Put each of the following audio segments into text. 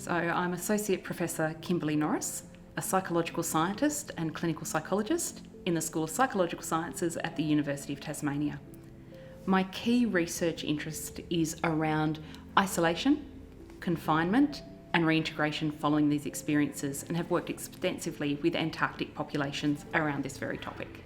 So I'm Associate Professor Kimberly Norris, a psychological scientist and clinical psychologist in the School of Psychological Sciences at the University of Tasmania. My key research interest is around isolation, confinement and reintegration following these experiences, and have worked extensively with Antarctic populations around this very topic.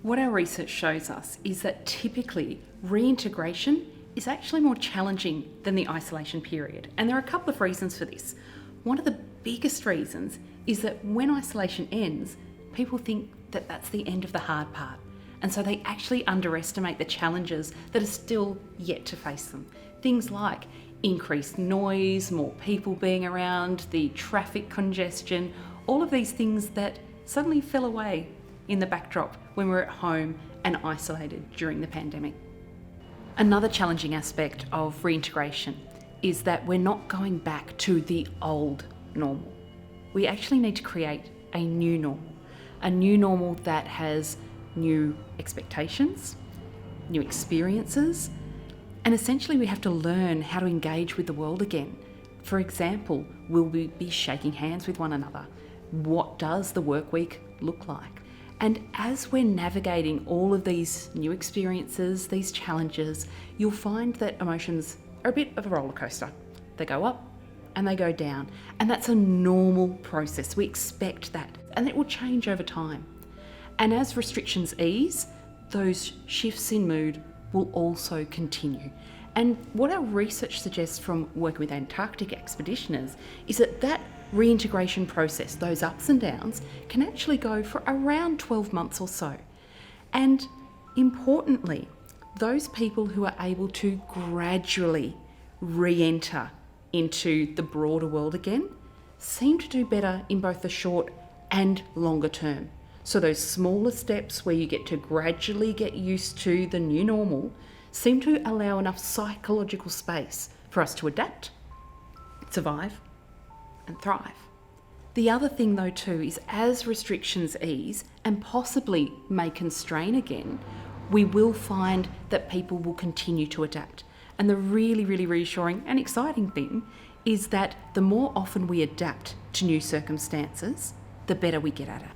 What our research shows us is that typically reintegration is actually more challenging than the isolation period, and there are a couple of reasons for this. One of the biggest reasons is that when isolation ends, people think that that's the end of the hard part, and so they actually underestimate the challenges that are still yet to face them. Things like increased noise, more people being around, the traffic congestion, all of these things that suddenly fell away in the backdrop when we were at home and isolated during the pandemic. Another challenging aspect of reintegration is that we're not going back to the old normal. We actually need to create a new normal that has new expectations, new experiences, and essentially we have to learn how to engage with the world again. For example, will we be shaking hands with one another? What does the work week look like? And as we're navigating all of these new experiences, these challenges, you'll find that emotions are a bit of a roller coaster. They go up and they go down, and that's a normal process. We expect that, and it will change over time. And as restrictions ease, those shifts in mood will also continue. And what our research suggests from working with Antarctic expeditioners is that reintegration process, those ups and downs, can actually go for around 12 months or so. And importantly, those people who are able to gradually re-enter into the broader world again seem to do better in both the short and longer term. So those smaller steps where you get to gradually get used to the new normal seem to allow enough psychological space for us to adapt, survive, and thrive. The other thing though too is as restrictions ease and possibly may constrain again, we will find that people will continue to adapt. And the really, really reassuring and exciting thing is that the more often we adapt to new circumstances, the better we get at it.